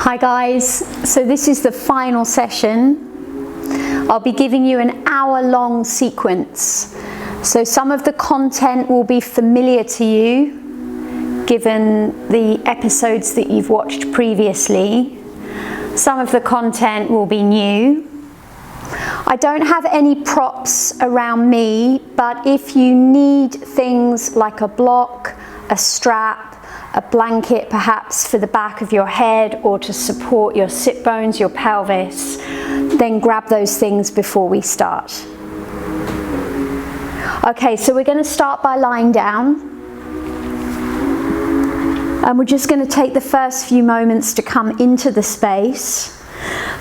Hi guys, so this is the final session. I'll be giving you an hour-long sequence. So some of the content will be familiar to you, given the episodes that you've watched previously. Some of the content will be new. I don't have any props around me, but if you need things like a block, a strap, a blanket perhaps for the back of your head or to support your sit bones, your pelvis, then grab those things before we start. Okay, so we're going to start by lying down. And we're just going to take the first few moments to come into the space.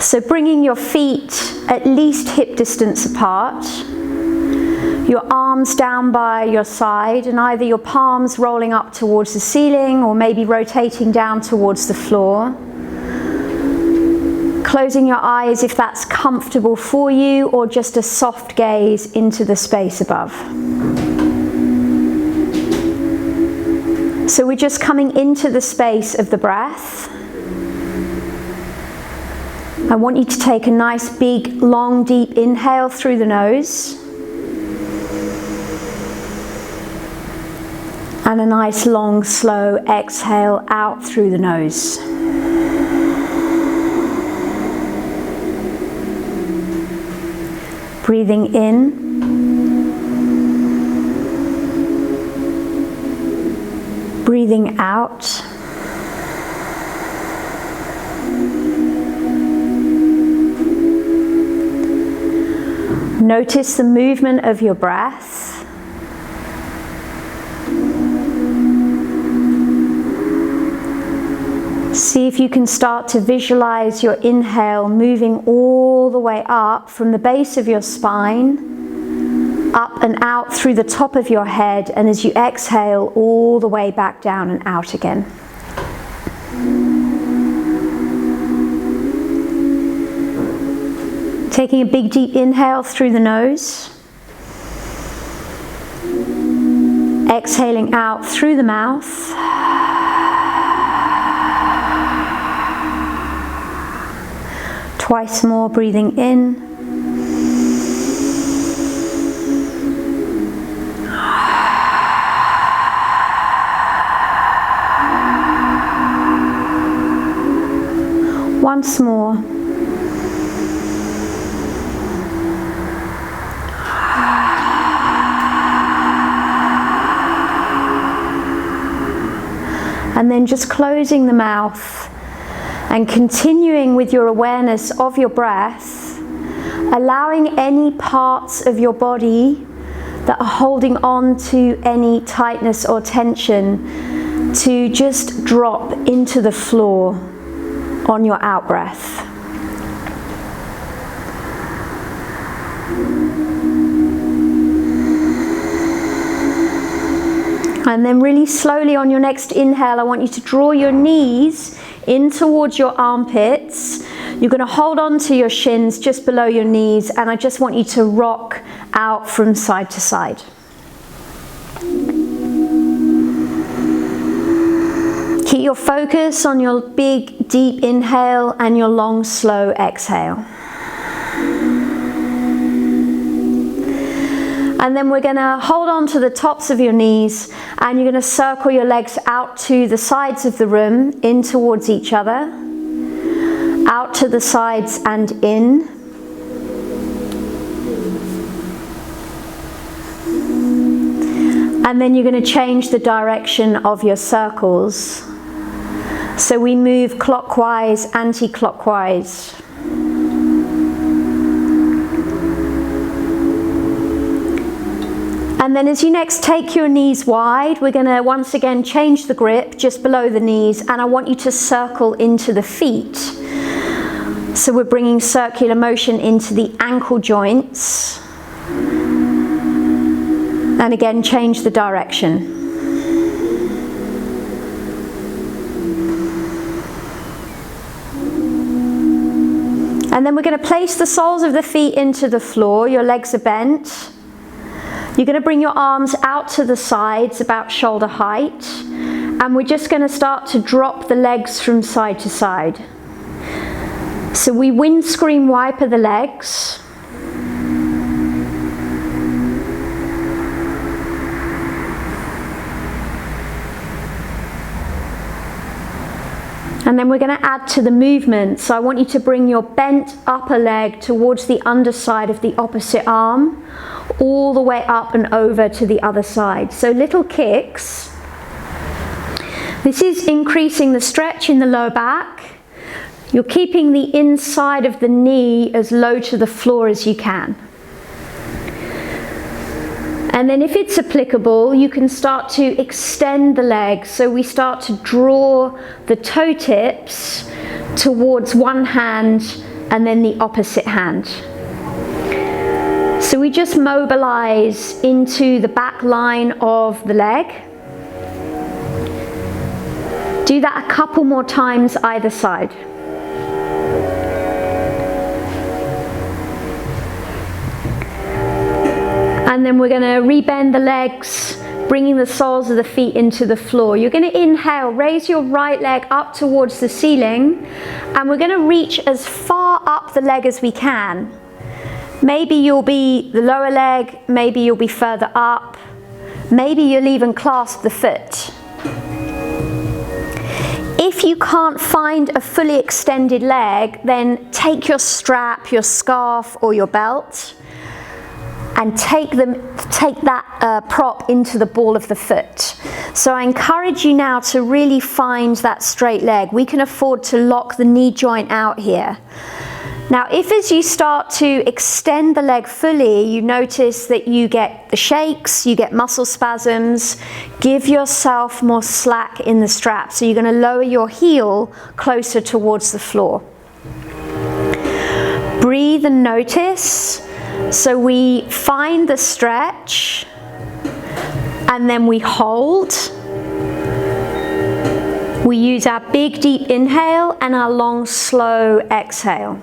So bringing your feet at least hip distance apart. Your arms down by your side and either your palms rolling up towards the ceiling or maybe rotating down towards the floor. Closing your eyes if that's comfortable for you, or just a soft gaze into the space above. So we're just coming into the space of the breath. I want you to take a nice big long deep inhale through the nose. And a nice long slow exhale out through the nose. Breathing in. Breathing out. Notice the movement of your breath. See if you can start to visualize your inhale moving all the way up from the base of your spine, up and out through the top of your head, and as you exhale, all the way back down and out again. Taking a big deep inhale through the nose. Exhaling out through the mouth. Twice more, breathing in. Once more. And then just closing the mouth. And continuing with your awareness of your breath, allowing any parts of your body that are holding on to any tightness or tension to just drop into the floor on your out breath. And then really slowly on your next inhale, I want you to draw your knees in towards your armpits. You're going to hold on to your shins just below your knees, and I just want you to rock out from side to side. Keep your focus on your big deep inhale and your long slow exhale. And then we're going to hold on to the tops of your knees, and you're going to circle your legs out to the sides of the room, in towards each other, out to the sides and in. And then you're going to change the direction of your circles. So we move clockwise, anti-clockwise. And then as you next take your knees wide, we're going to once again change the grip just below the knees, and I want you to circle into the feet. So we're bringing circular motion into the ankle joints. And again, change the direction. And then we're going to place the soles of the feet into the floor. Your legs are bent. You're going to bring your arms out to the sides about shoulder height, and we're just going to start to drop the legs from side to side. So we windscreen wiper the legs. And then we're going to add to the movement. So I want you to bring your bent upper leg towards the underside of the opposite arm, all the way up and over to the other side. So little kicks. This is increasing the stretch in the lower back. You're keeping the inside of the knee as low to the floor as you can. And then if it's applicable, you can start to extend the legs. So we start to draw the toe tips towards one hand and then the opposite hand. So we just mobilize into the back line of the leg. Do that a couple more times either side. And then we're going to rebend the legs, bringing the soles of the feet into the floor. You're going to inhale, raise your right leg up towards the ceiling, and we're going to reach as far up the leg as we can. Maybe you'll be the lower leg, maybe you'll be further up, maybe you'll even clasp the foot. If you can't find a fully extended leg, then take your strap, your scarf, or your belt, and take that prop into the ball of the foot. So I encourage you now to really find that straight leg. We can afford to lock the knee joint out here. Now, if as you start to extend the leg fully, you notice that you get the shakes, you get muscle spasms, give yourself more slack in the strap. So you're going to lower your heel closer towards the floor. Breathe and notice. So we find the stretch, and then we hold. We use our big deep inhale and our long slow exhale.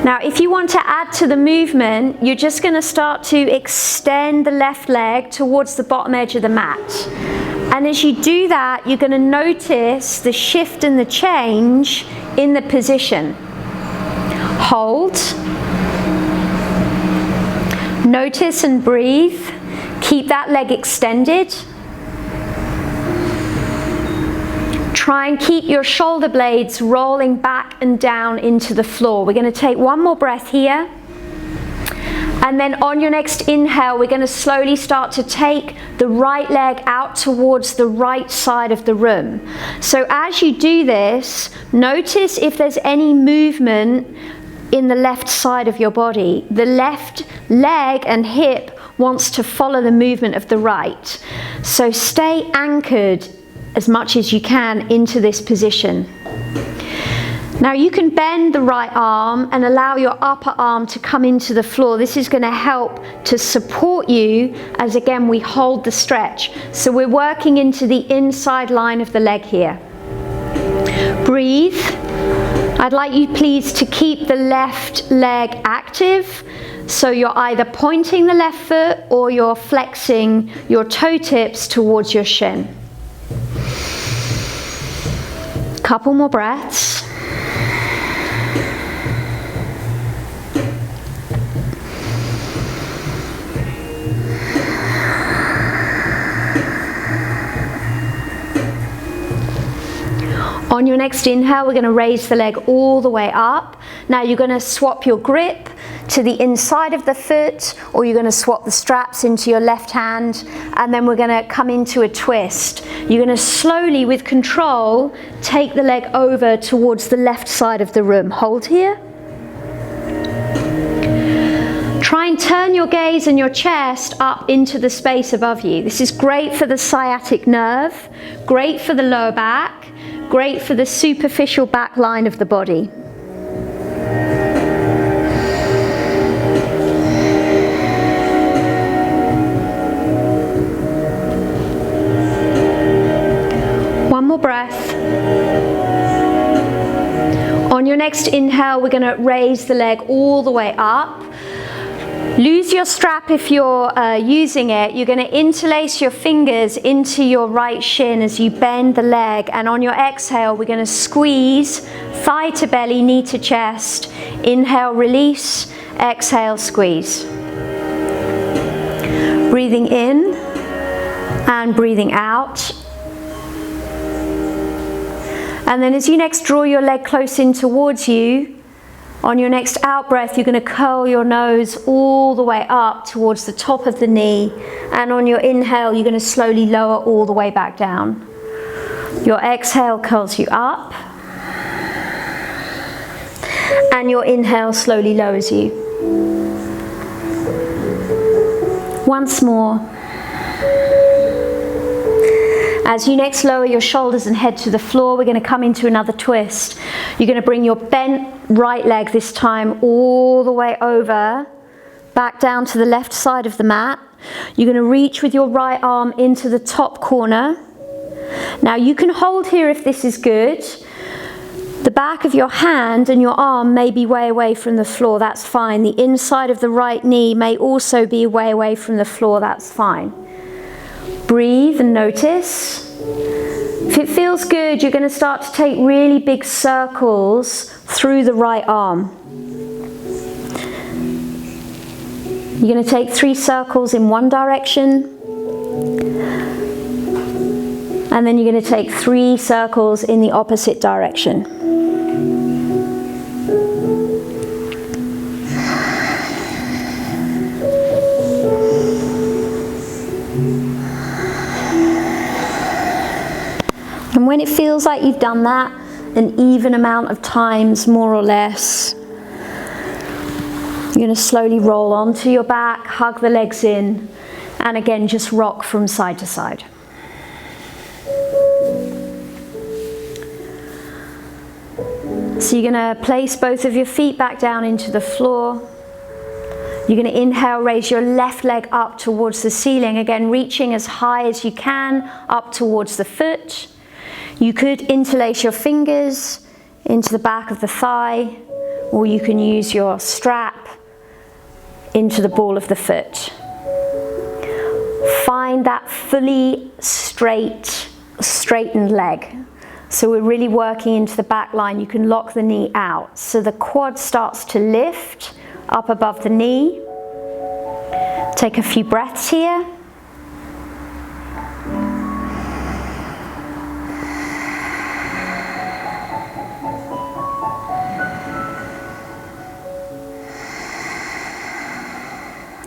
Now if you want to add to the movement, you're just going to start to extend the left leg towards the bottom edge of the mat. And as you do that, you're going to notice the shift and the change in the position. Hold. Notice and breathe. Keep that leg extended. Try and keep your shoulder blades rolling back and down into the floor. We're going to take one more breath here. And then on your next inhale, we're going to slowly start to take the right leg out towards the right side of the room. So as you do this, notice if there's any movement in the left side of your body. The left leg and hip wants to follow the movement of the right. So stay anchored as much as you can into this position. Now you can bend the right arm and allow your upper arm to come into the floor. This is going to help to support you as again we hold the stretch. So we're working into the inside line of the leg here. Breathe. I'd like you please to keep the left leg active. So you're either pointing the left foot or you're flexing your toe tips towards your shin. Couple more breaths. On your next inhale, we're going to raise the leg all the way up. Now you're going to swap your grip to the inside of the foot, or you're going to swap the straps into your left hand, and then we're going to come into a twist. You're going to slowly, with control, take the leg over towards the left side of the room. Hold here. Try and turn your gaze and your chest up into the space above you. This is great for the sciatic nerve, great for the lower back, great for the superficial back line of the body. One more breath. On your next inhale, we're going to raise the leg all the way up. Lose your strap if you're using it. You're going to interlace your fingers into your right shin as you bend the leg, and on your exhale we're going to squeeze thigh to belly, knee to chest. Inhale, release. Exhale, squeeze. Breathing in and breathing out. And then as you next draw your leg close in towards you, on your next out breath, you're going to curl your nose all the way up towards the top of the knee. And on your inhale, you're going to slowly lower all the way back down. Your exhale curls you up. And your inhale slowly lowers you. Once more. As you next lower your shoulders and head to the floor, we're going to come into another twist. You're going to bring your bent right leg this time all the way over, back down to the left side of the mat. You're going to reach with your right arm into the top corner. Now you can hold here if this is good. The back of your hand and your arm may be way away from the floor, that's fine. The inside of the right knee may also be way away from the floor, that's fine. Breathe and notice. If it feels good, you're going to start to take really big circles through the right arm. You're going to take 3 circles in one direction, and then you're going to take 3 circles in the opposite direction. And when it feels like you've done that an even amount of times, more or less, you're going to slowly roll onto your back, hug the legs in, and again just rock from side to side. So you're going to place both of your feet back down into the floor. You're going to inhale, raise your left leg up towards the ceiling, again reaching as high as you can up towards the foot. You could interlace your fingers into the back of the thigh, or you can use your strap into the ball of the foot. Find that fully straightened leg. So we're really working into the back line. You can lock the knee out. So the quad starts to lift up above the knee. Take a few breaths here.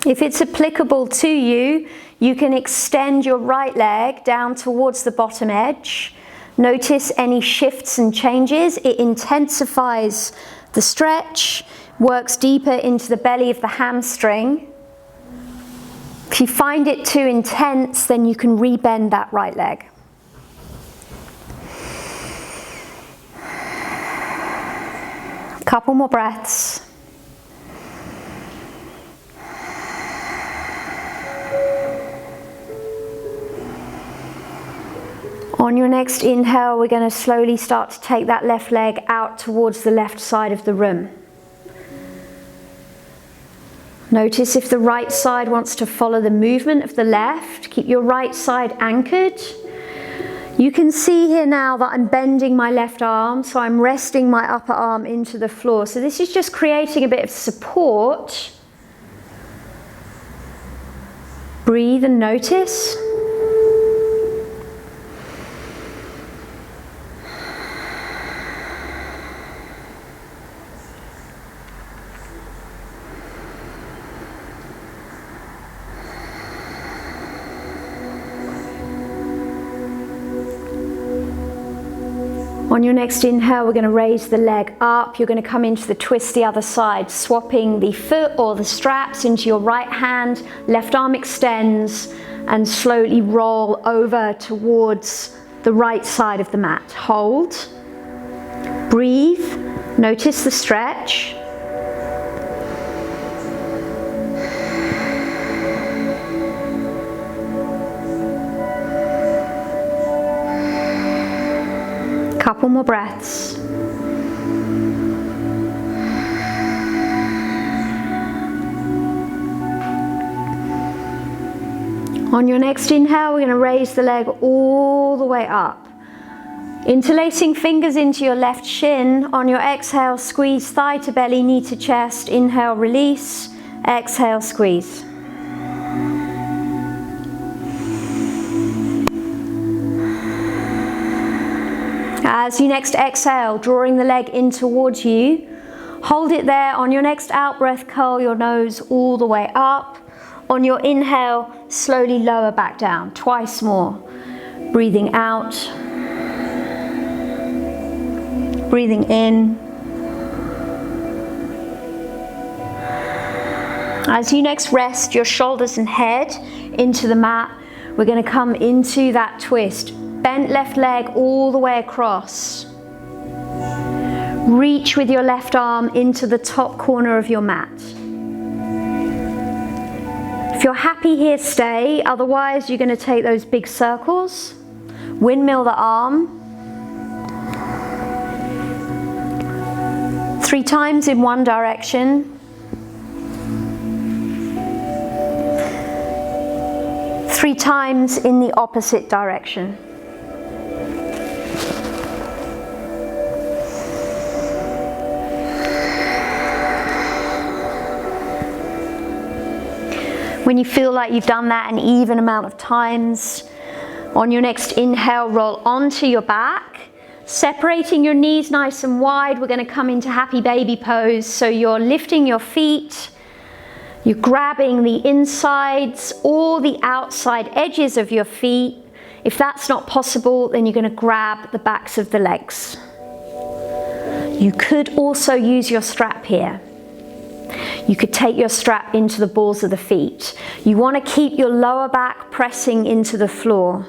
If it's applicable to you, you can extend your right leg down towards the bottom edge. Notice any shifts and changes. It intensifies the stretch, works deeper into the belly of the hamstring. If you find it too intense, then you can rebend that right leg. A couple more breaths. On your next inhale, we're going to slowly start to take that left leg out towards the left side of the room. Notice if the right side wants to follow the movement of the left. Keep your right side anchored. You can see here now that I'm bending my left arm, so I'm resting my upper arm into the floor. So this is just creating a bit of support. Breathe and notice. On your next inhale, we're going to raise the leg up. You're going to come into the twist the other side, swapping the foot or the straps into your right hand. Left arm extends and slowly roll over towards the right side of the mat. Hold. Breathe. Notice the stretch. Couple more breaths. On your next inhale, we're going to raise the leg all the way up. Interlacing fingers into your left shin. On your exhale, squeeze thigh to belly, knee to chest. Inhale, release. Exhale, squeeze. As you next exhale, drawing the leg in towards you, hold it there. On your next out breath, curl your nose all the way up. On your inhale, slowly lower back down, twice more. Breathing out, breathing in. As you next rest your shoulders and head into the mat, we're going to come into that twist. Bent left leg all the way across. Reach with your left arm into the top corner of your mat. If you're happy here, stay. Otherwise, you're going to take those big circles. Windmill the arm. 3 times in one direction. 3 times in the opposite direction. When you feel like you've done that an even amount of times, on your next inhale, roll onto your back, separating your knees nice and wide. We're going to come into happy baby pose. So you're lifting your feet, you're grabbing the insides or the outside edges of your feet. If that's not possible, then you're going to grab the backs of the legs. You could also use your strap here. You could take your strap into the balls of the feet. You want to keep your lower back pressing into the floor.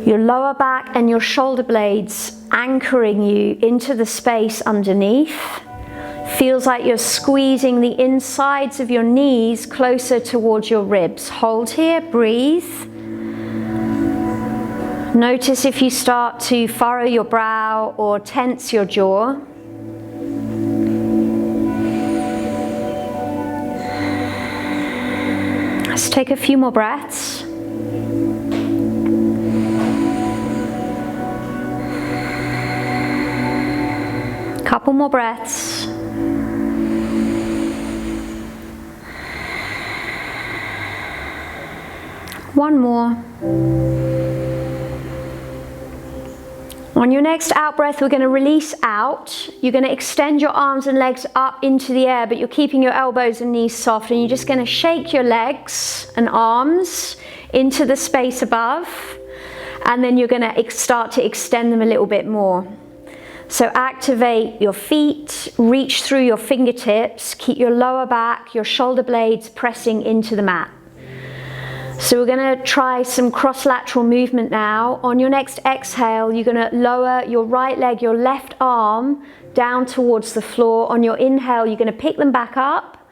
Your lower back and your shoulder blades anchoring you into the space underneath. Feels like you're squeezing the insides of your knees closer towards your ribs. Hold here, breathe. Notice if you start to furrow your brow or tense your jaw. Let's take a few more breaths. Couple more breaths. One more. On your next out breath, we're going to release out. You're going to extend your arms and legs up into the air, but you're keeping your elbows and knees soft, and you're just going to shake your legs and arms into the space above, and then you're going to start to extend them a little bit more. So activate your feet, reach through your fingertips, keep your lower back, your shoulder blades pressing into the mat. So we're going to try some cross-lateral movement now. On your next exhale, you're going to lower your right leg, your left arm down towards the floor. On your inhale, you're going to pick them back up.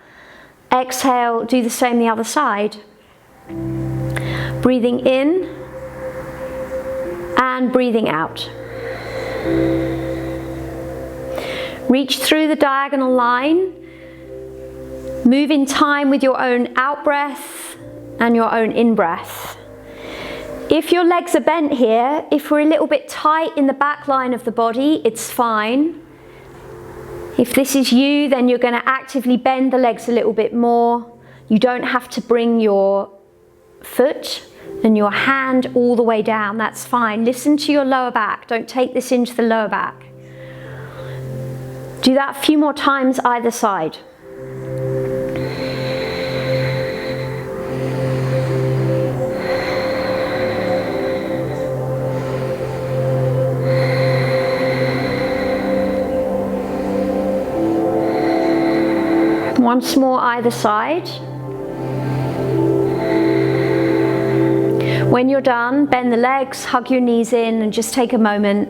Exhale, do the same the other side. Breathing in and breathing out. Reach through the diagonal line. Move in time with your own out breath and your own in-breath. If your legs are bent here, if we're a little bit tight in the back line of the body, it's fine. If this is you, then you're going to actively bend the legs a little bit more. You don't have to bring your foot and your hand all the way down, that's fine. Listen to your lower back, don't take this into the lower back. Do that a few more times either side. Once more either side. When you're done, bend the legs, hug your knees in, and just take a moment.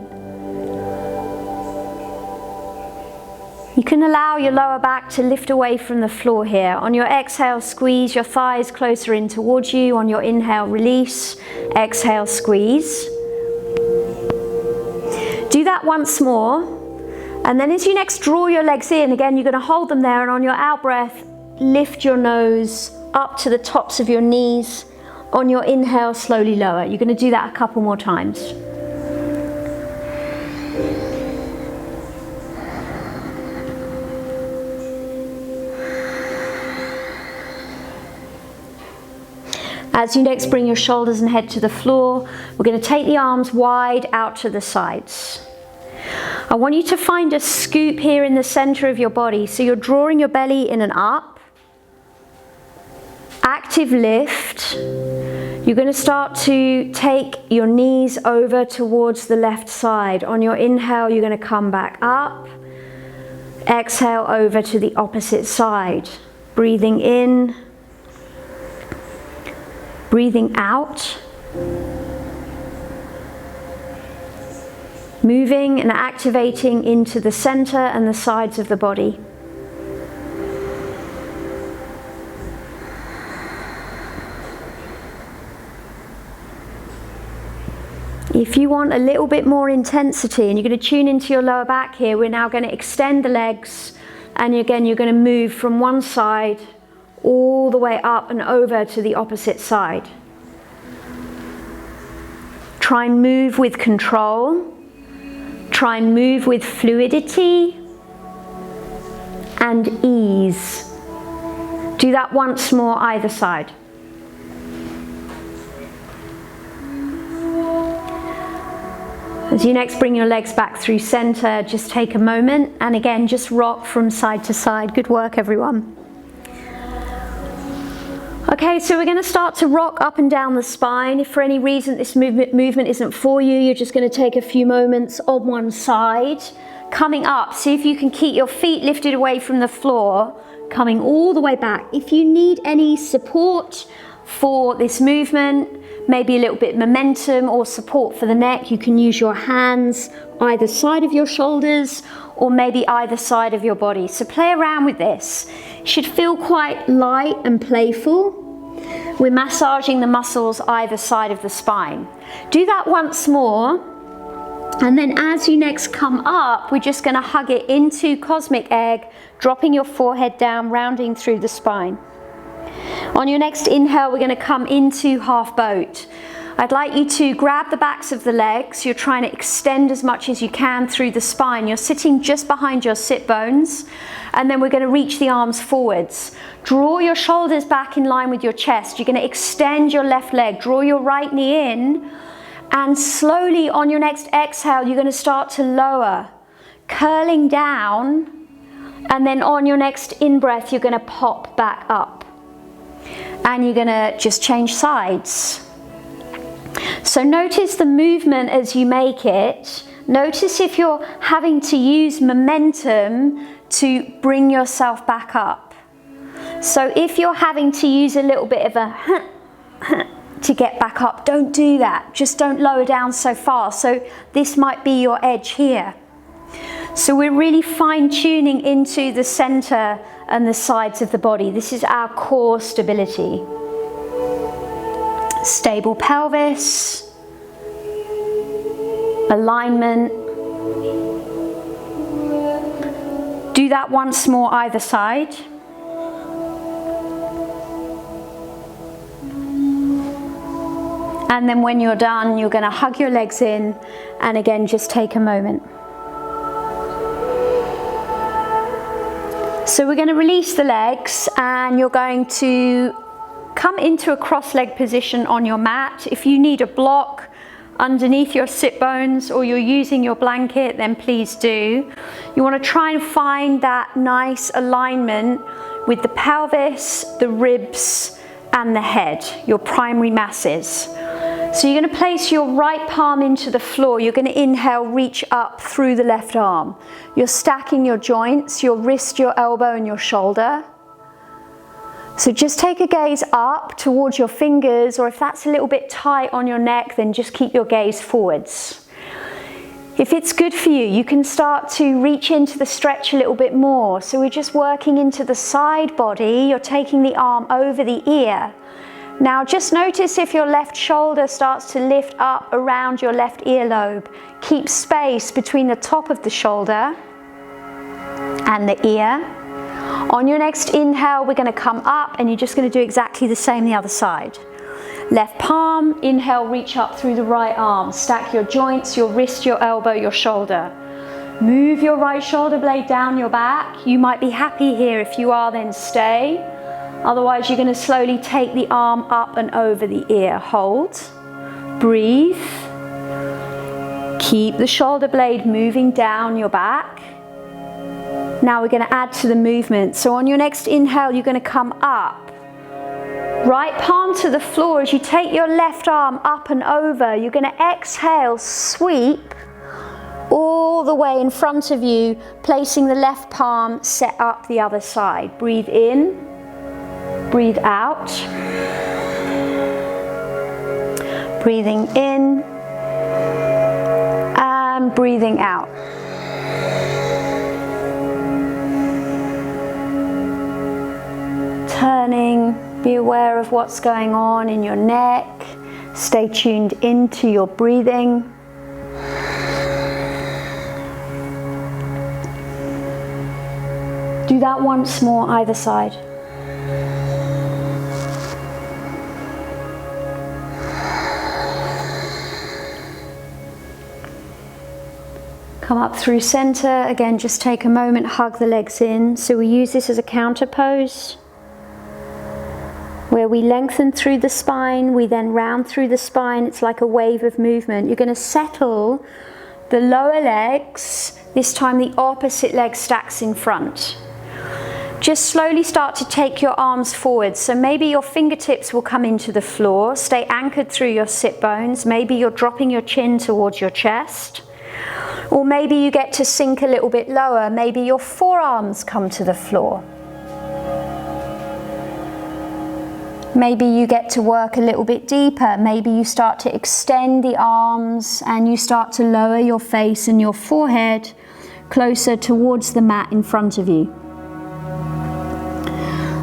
You can allow your lower back to lift away from the floor here. On your exhale, squeeze your thighs closer in towards you. On your inhale, release. Exhale, squeeze. Do that once more. And then as you next draw your legs in, again, you're going to hold them there, and on your out breath, lift your nose up to the tops of your knees. On your inhale, slowly lower. You're going to do that a couple more times. As you next bring your shoulders and head to the floor, we're going to take the arms wide out to the sides. I want you to find a scoop here in the center of your body. So you're drawing your belly in and up. Active lift. You're going to start to take your knees over towards the left side. On your inhale, you're going to come back up. Exhale over to the opposite side. Breathing in. Breathing out. Moving and activating into the center and the sides of the body. If you want a little bit more intensity, and you're going to tune into your lower back here, we're now going to extend the legs, and again you're going to move from one side all the way up and over to the opposite side. Try and move with control. Try and move with fluidity and ease. Do that once more either side. As you next bring your legs back through center, just take a moment and again just rock from side to side. Good work, everyone. Okay, so we're going to start to rock up and down the spine. If for any reason this movement isn't for you, you're just going to take a few moments on one side. Coming up, see if you can keep your feet lifted away from the floor, coming all the way back. If you need any support for this movement, maybe a little bit momentum or support for the neck, you can use your hands either side of your shoulders or maybe either side of your body. So play around with this. It should feel quite light and playful. We're massaging the muscles either side of the spine. Do that once more. And then as you next come up, we're just going to hug it into cosmic egg, dropping your forehead down, rounding through the spine. On your next inhale, we're going to come into half boat. I'd like you to grab the backs of the legs. You're trying to extend as much as you can through the spine. You're sitting just behind your sit bones. And then we're going to reach the arms forwards. Draw your shoulders back in line with your chest. You're going to extend your left leg. Draw your right knee in. And slowly on your next exhale, you're going to start to lower, curling down. And then on your next in-breath, you're going to pop back up. And you're going to just change sides. So notice the movement as you make it. Notice if you're having to use momentum to bring yourself back up. So if you're having to use a little bit of a to get back up, don't do that. Just don't lower down so far. So this might be your edge here. So we're really fine-tuning into the center and the sides of the body. This is our core stability. Stable pelvis, alignment. Do that once more either side. And then when you're done, you're going to hug your legs in and again just take a moment. So we're going to release the legs and you're going to come into a cross-leg position on your mat. If you need a block underneath your sit bones or you're using your blanket, then please do. You want to try and find that nice alignment with the pelvis, the ribs, and the head, your primary masses. So you're going to place your right palm into the floor. You're going to inhale, reach up through the left arm. You're stacking your joints, your wrist, your elbow, and your shoulder. So just take a gaze up towards your fingers, or if that's a little bit tight on your neck, then just keep your gaze forwards. If it's good for you, you can start to reach into the stretch a little bit more. So we're just working into the side body. You're taking the arm over the ear. Now just notice if your left shoulder starts to lift up around your left earlobe. Keep space between the top of the shoulder and the ear. On your next inhale, we're going to come up and you're just going to do exactly the same the other side. Left palm, inhale, reach up through the right arm. Stack your joints, your wrist, your elbow, your shoulder. Move your right shoulder blade down your back. You might be happy here. If you are, then stay. Otherwise, you're going to slowly take the arm up and over the ear. Hold. Breathe. Keep the shoulder blade moving down your back. Now we're going to add to the movement. So on your next inhale, you're going to come up. Right palm to the floor as you take your left arm up and over. You're going to exhale, sweep all the way in front of you, placing the left palm set up the other side. Breathe in, breathe out. Breathing in and breathing out. Turning, be aware of what's going on in your neck. Stay tuned into your breathing. Do that once more, either side. Come up through center. Again, just take a moment, hug the legs in. So we use this as a counter pose, where we lengthen through the spine, we then round through the spine. It's like a wave of movement. You're going to settle the lower legs. This time the opposite leg stacks in front. Just slowly start to take your arms forward. So maybe your fingertips will come into the floor. Stay anchored through your sit bones. Maybe you're dropping your chin towards your chest. Or maybe you get to sink a little bit lower. Maybe your forearms come to the floor. Maybe you get to work a little bit deeper. Maybe you start to extend the arms and you start to lower your face and your forehead closer towards the mat in front of you.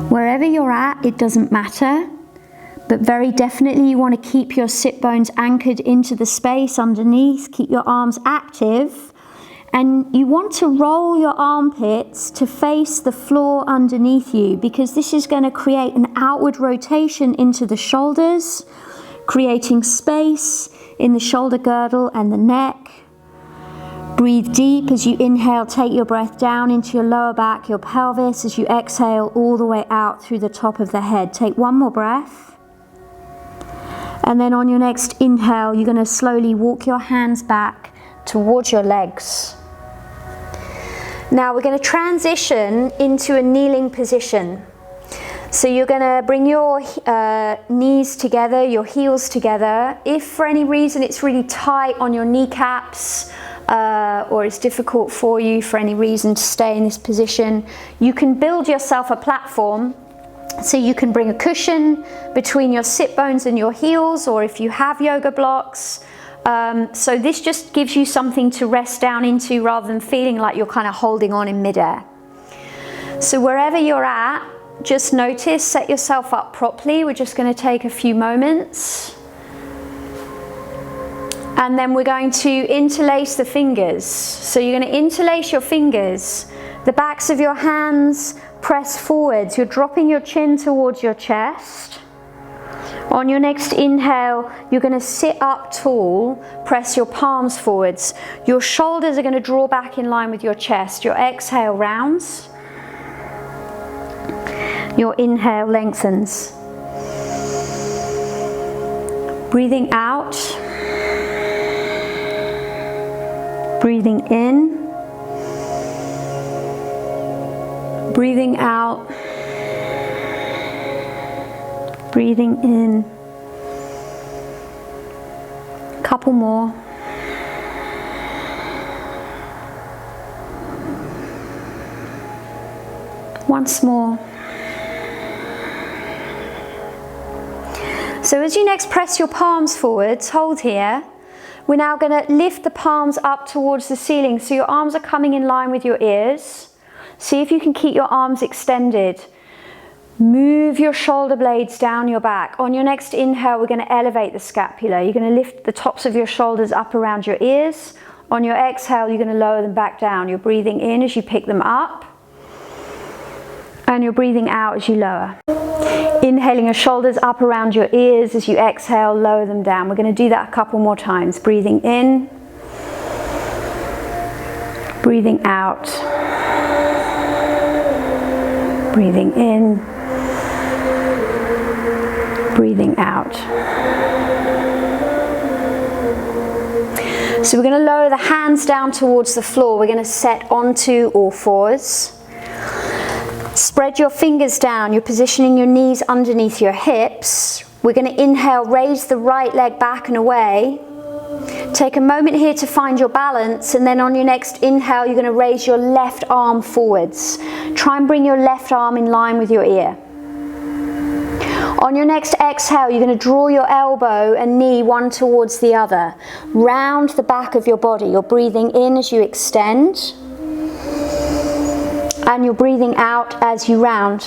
Wherever you're at, it doesn't matter, but very definitely you want to keep your sit bones anchored into the space underneath, keep your arms active, and you want to roll your armpits to face the floor underneath you, because this is going to create an outward rotation into the shoulders, creating space in the shoulder girdle and the neck. Breathe deep as you inhale, take your breath down into your lower back, your pelvis, as you exhale all the way out through the top of the head. Take one more breath. And then on your next inhale, you're going to slowly walk your hands back towards your legs. Now we're going to transition into a kneeling position. So you're going to bring your knees together, your heels together. If for any reason it's really tight on your kneecaps, or it's difficult for you for any reason to stay in this position, you can build yourself a platform. So you can bring a cushion between your sit bones and your heels, or if you have yoga blocks. So this just gives you something to rest down into rather than feeling like you're kind of holding on in midair. So wherever you're at, just notice, set yourself up properly. We're just going to take a few moments. And then we're going to interlace the fingers. So you're going to interlace your fingers. The backs of your hands press forwards. You're dropping your chin towards your chest. On your next inhale, you're going to sit up tall, press your palms forwards. Your shoulders are going to draw back in line with your chest. Your exhale rounds. Your inhale lengthens. Breathing out. Breathing in. Breathing out. Breathing in. Couple more. Once more. So as you next press your palms forwards, hold here. We're now going to lift the palms up towards the ceiling, so your arms are coming in line with your ears. See if you can keep your arms extended. Move your shoulder blades down your back. On your next inhale, we're going to elevate the scapula. You're going to lift the tops of your shoulders up around your ears. On your exhale, you're going to lower them back down. You're breathing in as you pick them up, and you're breathing out as you lower. Inhaling your shoulders up around your ears. As you exhale, lower them down. We're going to do that a couple more times. Breathing in, breathing out, breathing in, breathing out. So we're going to lower the hands down towards the floor. We're going to set onto all fours. Spread your fingers down. You're positioning your knees underneath your hips. We're going to inhale, raise the right leg back and away. Take a moment here to find your balance, and then on your next inhale, you're going to raise your left arm forwards. Try and bring your left arm in line with your ear. On your next exhale, you're going to draw your elbow and knee one towards the other. Round the back of your body. You're breathing in as you extend, and you're breathing out as you round.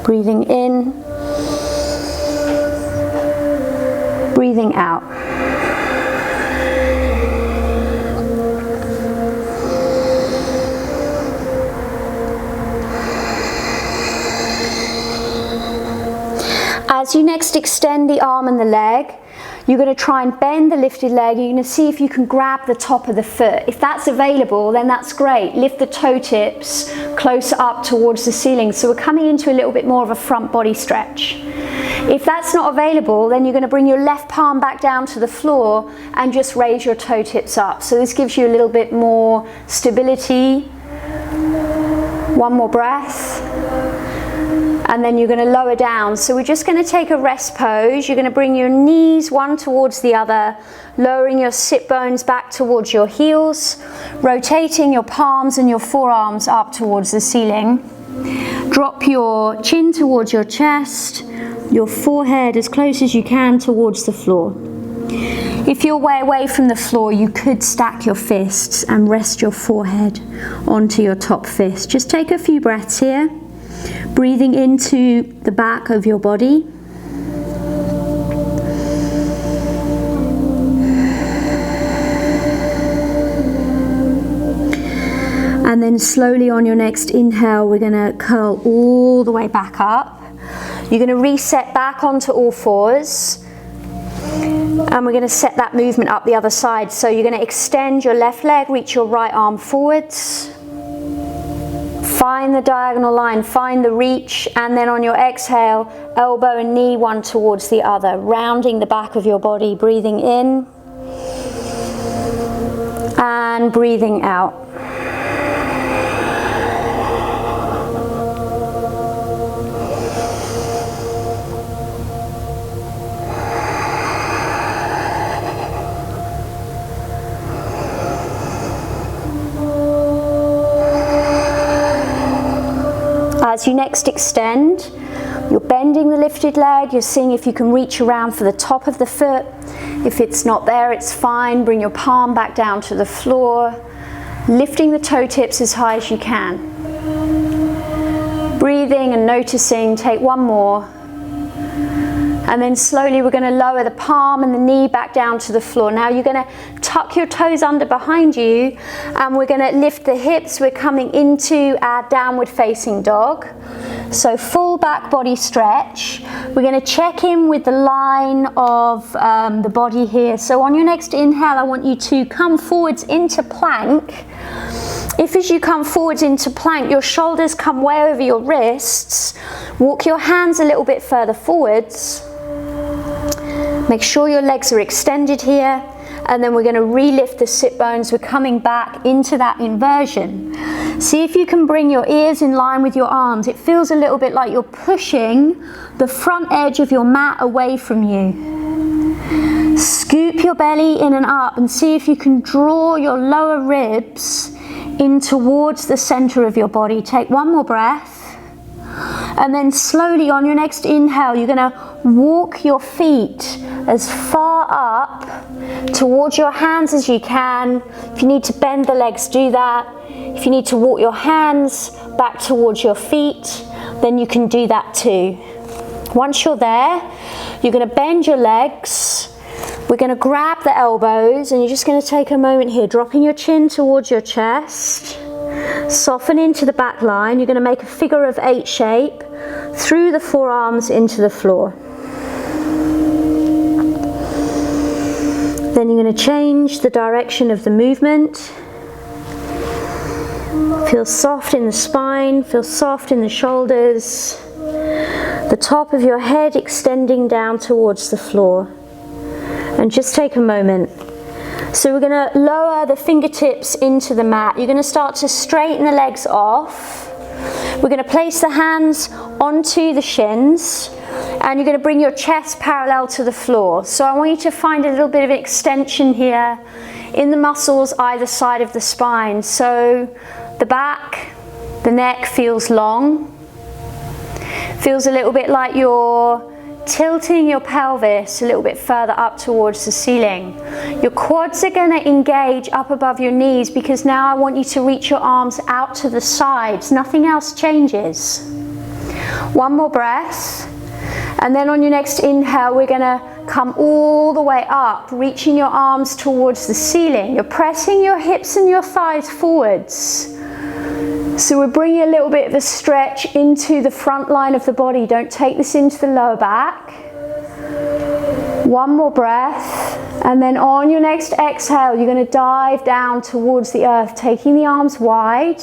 Breathing in, breathing out. As you next extend the arm and the leg, you're going to try and bend the lifted leg. You're going to see if you can grab the top of the foot. If that's available, then that's great. Lift the toe tips closer up towards the ceiling. So we're coming into a little bit more of a front body stretch. If that's not available, then you're going to bring your left palm back down to the floor and just raise your toe tips up. So this gives you a little bit more stability. One more breath. And then you're going to lower down. So we're just going to take a rest pose. You're going to bring your knees one towards the other, lowering your sit bones back towards your heels, rotating your palms and your forearms up towards the ceiling. Drop your chin towards your chest, your forehead as close as you can towards the floor. If you're way away from the floor, you could stack your fists and rest your forehead onto your top fist. Just take a few breaths here. Breathing into the back of your body. And then slowly on your next inhale, we're going to curl all the way back up. You're going to reset back onto all fours. And we're going to set that movement up the other side. So you're going to extend your left leg, reach your right arm forwards. Find the diagonal line, find the reach, and then on your exhale, elbow and knee one towards the other, rounding the back of your body, breathing in and breathing out. As you next extend, you're bending the lifted leg, you're seeing if you can reach around for the top of the foot. If it's not there, it's fine. Bring your palm back down to the floor, lifting the toe tips as high as you can. Breathing and noticing, take one more. And then slowly we're going to lower the palm and the knee back down to the floor. Now you're going to tuck your toes under behind you, and we're going to lift the hips. We're coming into our downward facing dog. So full back body stretch. We're going to check in with the line of the body here. So on your next inhale, I want you to come forwards into plank. If as you come forwards into plank, your shoulders come way over your wrists, walk your hands a little bit further forwards. Make sure your legs are extended here, and then we're going to relift the sit bones. We're coming back into that inversion. See if you can bring your ears in line with your arms. It feels a little bit like you're pushing the front edge of your mat away from you. Scoop your belly in and up and see if you can draw your lower ribs in towards the center of your body. Take one more breath. And then slowly on your next inhale, you're going to walk your feet as far up towards your hands as you can. If you need to bend the legs, do that. If you need to walk your hands back towards your feet, then you can do that too. Once you're there, you're going to bend your legs. We're going to grab the elbows, and you're just going to take a moment here, dropping your chin towards your chest. Soften into the back line. You're going to make a figure of 8 shape through the forearms into the floor. Then you're going to change the direction of the movement. Feel soft in the spine, feel soft in the shoulders. The top of your head extending down towards the floor. And just take a moment. So we're going to lower the fingertips into the mat. You're going to start to straighten the legs off. We're going to place the hands onto the shins and you're going to bring your chest parallel to the floor. So I want you to find a little bit of extension here in the muscles either side of the spine. So the back, the neck feels long. Feels a little bit like you're tilting your pelvis a little bit further up towards the ceiling. Your quads are going to engage up above your knees because now I want you to reach your arms out to the sides. Nothing else changes. One more breath. And then on your next inhale, we're going to come all the way up, reaching your arms towards the ceiling. You're pressing your hips and your thighs forwards. So we're bringing a little bit of a stretch into the front line of the body. Don't take this into the lower back. One more breath. And then on your next exhale, you're going to dive down towards the earth, taking the arms wide.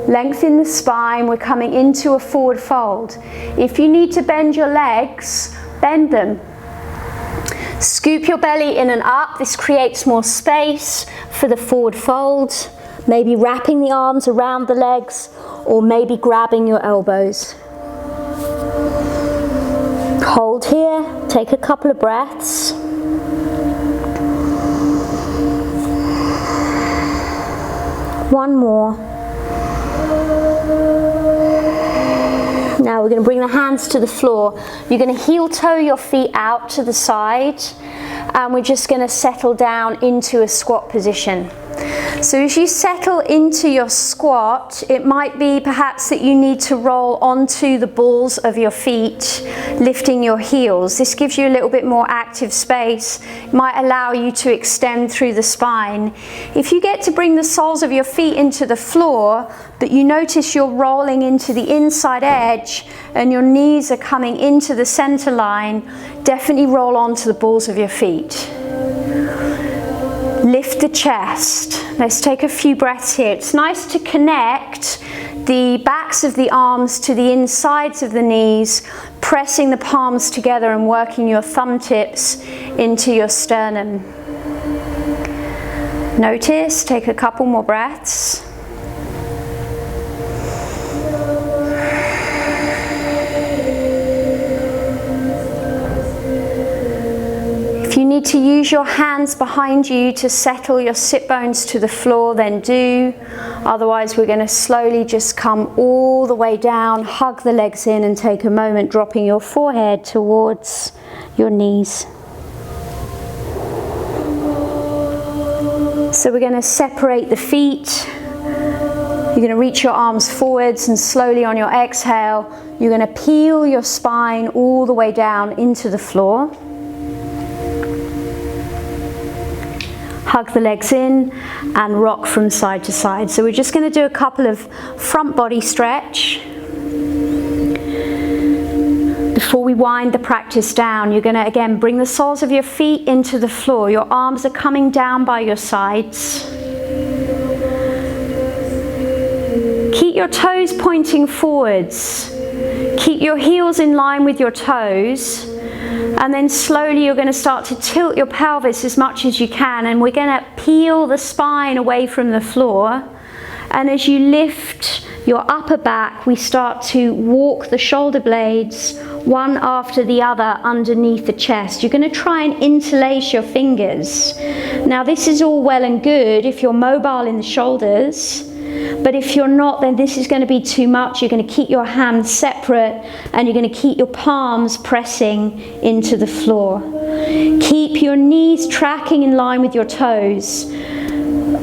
Lengthen the spine. We're coming into a forward fold. If you need to bend your legs, bend them. Scoop your belly in and up. This creates more space for the forward fold. Maybe wrapping the arms around the legs or maybe grabbing your elbows. Hold here, take a couple of breaths. One more. Now we're going to bring the hands to the floor. You're going to heel toe your feet out to the side and we're just going to settle down into a squat position. So as you settle into your squat, it might be perhaps that you need to roll onto the balls of your feet, lifting your heels. This gives you a little bit more active space. It might allow you to extend through the spine. If you get to bring the soles of your feet into the floor, but you notice you're rolling into the inside edge and your knees are coming into the center line, definitely roll onto the balls of your feet. Lift the chest. Let's take a few breaths here. It's nice to connect the backs of the arms to the insides of the knees, pressing the palms together and working your thumb tips into your sternum. Notice, take a couple more breaths. If you need to use your hands behind you to settle your sit bones to the floor, then do. Otherwise, we're going to slowly just come all the way down, hug the legs in and take a moment dropping your forehead towards your knees. So we're going to separate the feet. You're going to reach your arms forwards and slowly on your exhale, you're going to peel your spine all the way down into the floor. Hug the legs in and rock from side to side. So we're just going to do a couple of front body stretch. Before we wind the practice down, you're going to again bring the soles of your feet into the floor. Your arms are coming down by your sides. Keep your toes pointing forwards. Keep your heels in line with your toes. And then slowly you're going to start to tilt your pelvis as much as you can, and we're going to peel the spine away from the floor. And as you lift your upper back, we start to walk the shoulder blades one after the other underneath the chest. You're going to try and interlace your fingers. Now this is all well and good if you're mobile in the shoulders. But if you're not, then this is going to be too much. You're going to keep your hands separate and you're going to keep your palms pressing into the floor. Keep your knees tracking in line with your toes.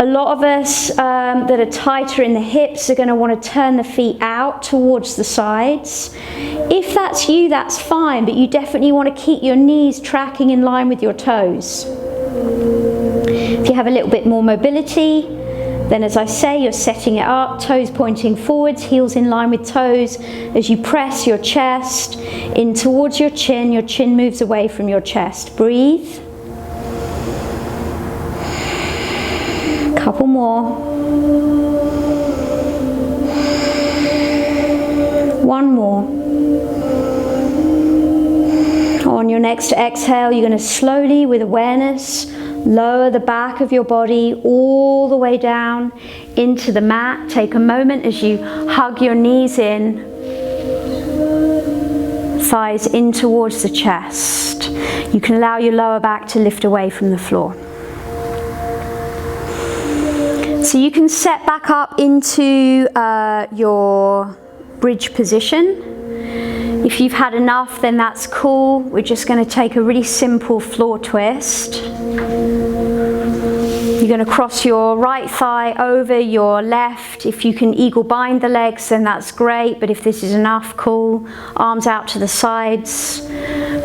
A lot of us that are tighter in the hips are going to want to turn the feet out towards the sides. If that's you, that's fine, but you definitely want to keep your knees tracking in line with your toes. If you have a little bit more mobility, Then as I say, you're setting it up, toes pointing forwards, heels in line with toes. As you press your chest in towards your chin moves away from your chest. Breathe. Couple more. One more. On your next exhale, you're going to slowly, with awareness, lower the back of your body all the way down into the mat. Take a moment as you hug your knees in, thighs in towards the chest. You can allow your lower back to lift away from the floor. So you can set back up into your bridge position. If you've had enough, then that's cool. We're just going to take a really simple floor twist. You're going to cross your right thigh over your left. If you can eagle bind the legs, then that's great. But if this is enough, cool. Arms out to the sides.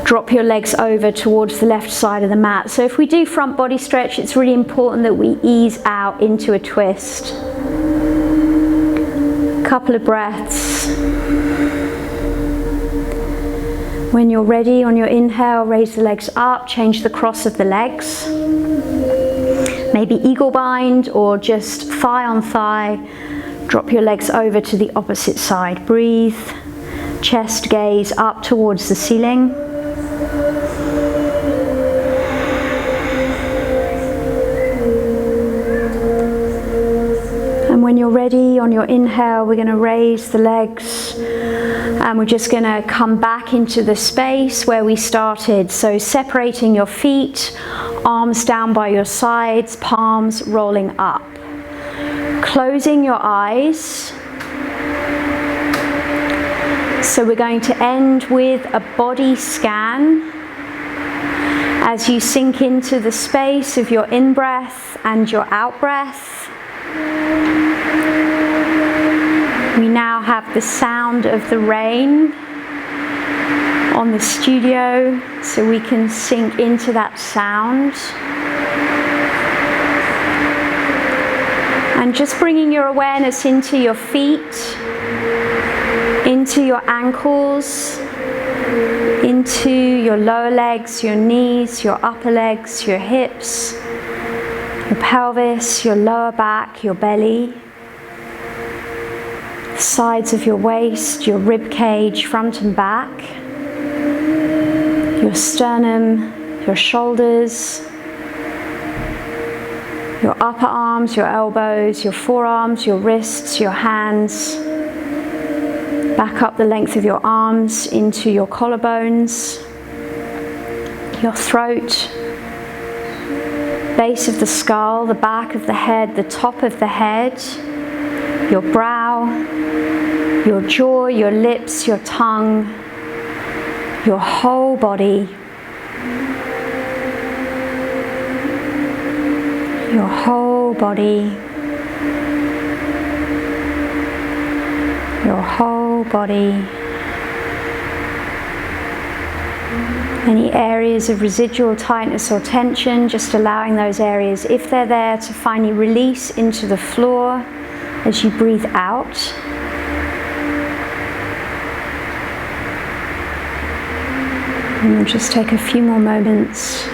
Drop your legs over towards the left side of the mat. So if we do front body stretch, it's really important that we ease out into a twist. Couple of breaths. When you're ready, on your inhale, raise the legs up, change the cross of the legs. Maybe eagle bind or just thigh on thigh. Drop your legs over to the opposite side. Breathe. Chest gaze up towards the ceiling. And when you're ready, on your inhale, we're going to raise the legs. And we're just going to come back into the space where we started. So separating your feet, arms down by your sides, palms rolling up. Closing your eyes. So we're going to end with a body scan as you sink into the space of your in-breath and your out-breath. We now have the sound of the rain on the studio, so we can sink into that sound. And just bringing your awareness into your feet, into your ankles, into your lower legs, your knees, your upper legs, your hips, your pelvis, your lower back, your belly. Sides of your waist, your rib cage, front and back, your sternum, your shoulders, your upper arms, your elbows, your forearms, your wrists, your hands. Back up the length of your arms into your collarbones, your throat, base of the skull, the back of the head, the top of the head, your brow, your jaw, your lips, your tongue, your whole body, your whole body, your whole body. Any areas of residual tightness or tension, just allowing those areas, if they're there, to finally release into the floor as you breathe out. And we'll just take a few more moments.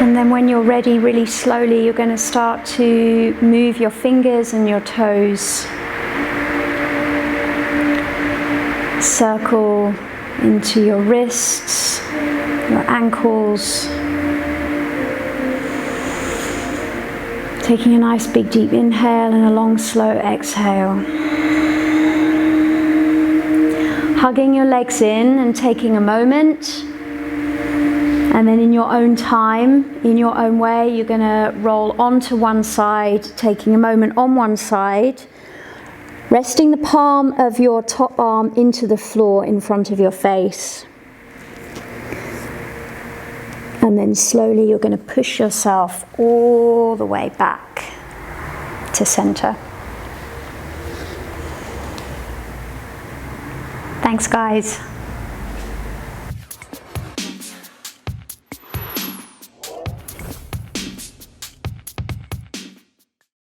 And then when you're ready, really slowly, you're going to start to move your fingers and your toes. Circle into your wrists, your ankles. Taking a nice big deep inhale and a long slow exhale. Hugging your legs in and taking a moment. And then in your own time, in your own way, you're going to roll onto one side, taking a moment on one side, resting the palm of your top arm into the floor in front of your face. And then slowly you're going to push yourself all the way back to center. Thanks, guys.